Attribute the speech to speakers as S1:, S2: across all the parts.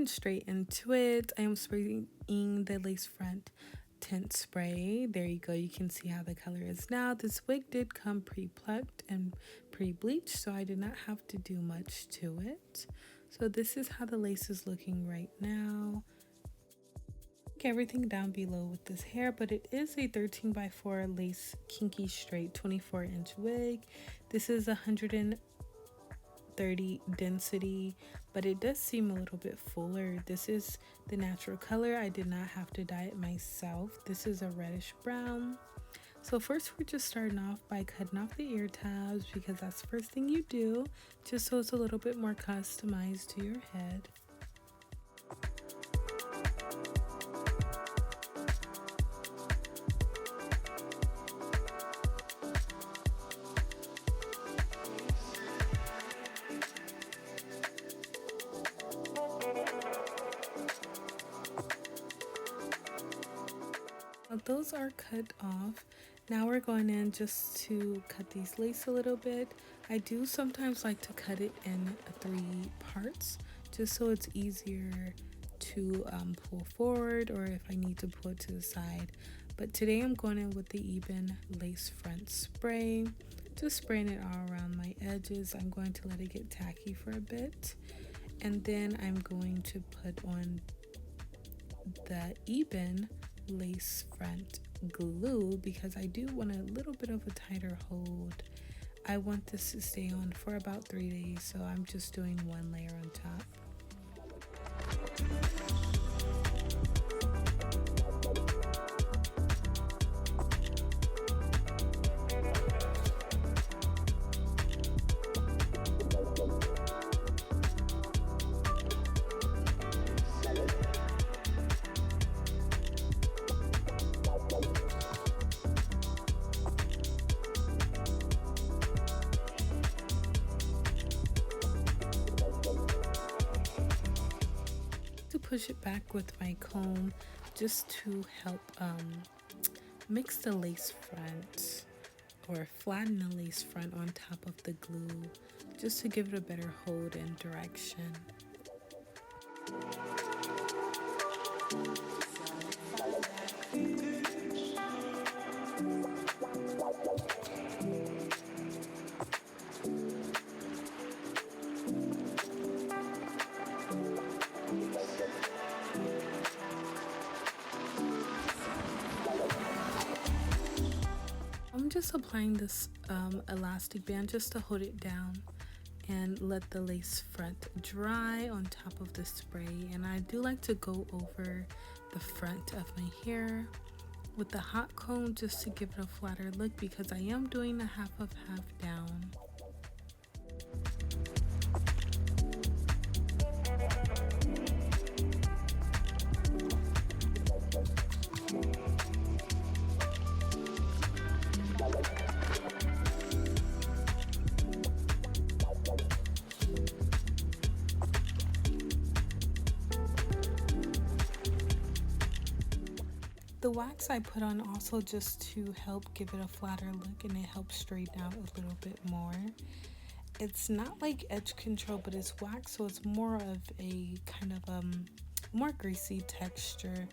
S1: straight into it. I am spraying the lace front tint spray. There you go. You can see how the color is now. This wig did come pre-plucked and pre-bleached, so I did not have to do much to it. So this is how the lace is looking right now. Everything down below with this hair, but it is a 13x4 lace kinky straight 24-inch wig. This is 130 density, but it does seem a little bit fuller. This is the natural color. I did not have to dye it myself. This is a reddish brown. So first we're just starting off by cutting off the ear tabs, because that's the first thing you do, just so it's a little bit more customized to your head. Those are cut off. Now we're going in just to cut these lace a little bit. I do sometimes like to cut it in 3 parts, just so it's easier to pull forward, or if I need to pull it to the side. But today I'm going in with the even lace front spray, just spraying it all around my edges. I'm going to let it get tacky for a bit, and then I'm going to put on the even lace front glue, because I do want a little bit of a tighter hold. I want this to stay on for about 3 days, so I'm just doing 1 layer on top. Push it back with my comb just to help mix the lace front, or flatten the lace front on top of the glue, just to give it a better hold and direction. I'm just applying this elastic band just to hold it down and let the lace front dry on top of the spray. And I do like to go over the front of my hair with the hot comb just to give it a flatter look, because I am doing a half of half down. The wax I put on also just to help give it a flatter look, and it helps straighten out a little bit more. It's not like edge control, but it's wax, so it's more of a kind of more greasy texture,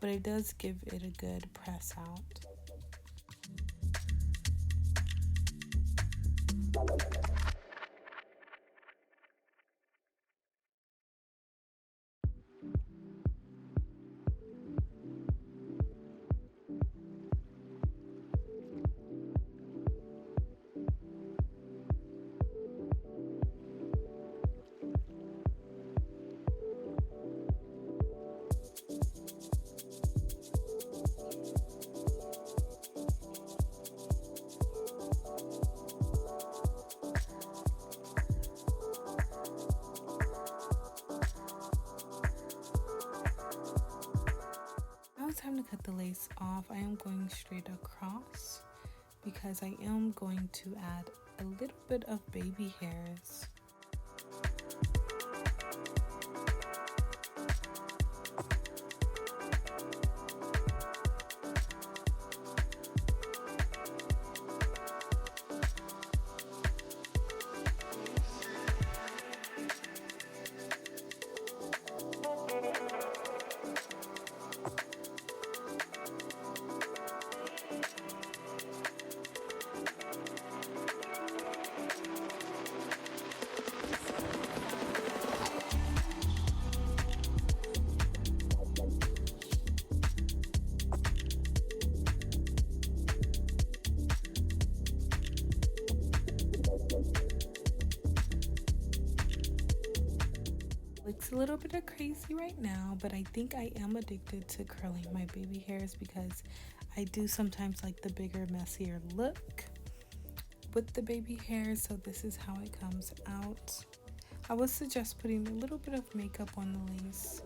S1: but it does give it a good press out. Time to cut the lace off. I am going straight across because I am going to add a little bit of baby hairs. Looks a little bit of crazy right now, but I think I am addicted to curling my baby hairs because I do sometimes like the bigger, messier look with the baby hairs. So this is how it comes out. I would suggest putting a little bit of makeup on the lace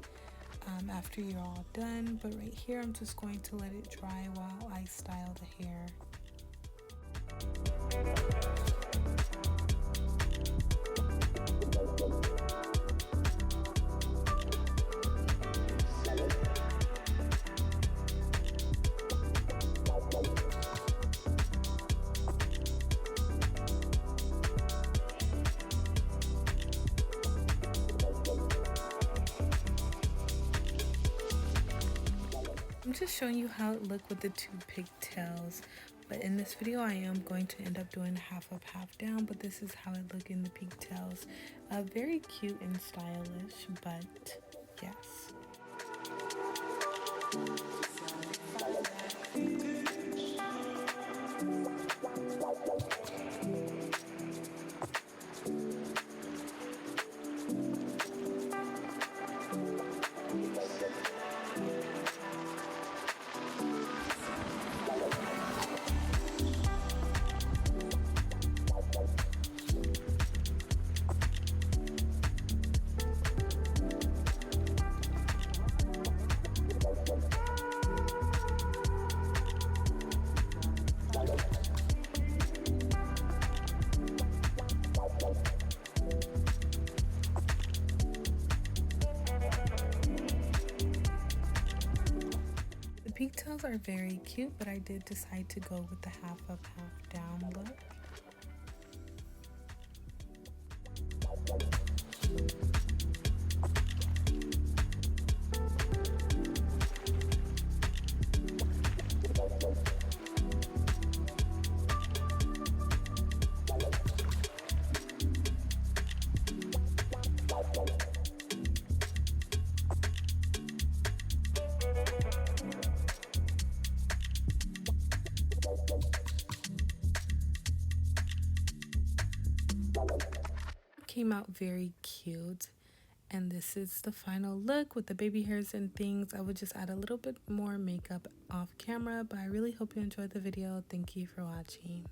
S1: after you're all done, but right here I'm just going to let it dry while I style the hair. I'm just showing you how it looked with the two pigtails, but in this video I am going to end up doing half up, half down, but this is how it looked in the pigtails. Very cute and stylish, but yes. Pigtails are very cute, but I did decide to go with the half up, half down look. Came out very cute, and this is the final look with the baby hairs and things. I would just add a little bit more makeup off camera, but I really hope you enjoyed the video. Thank you for watching.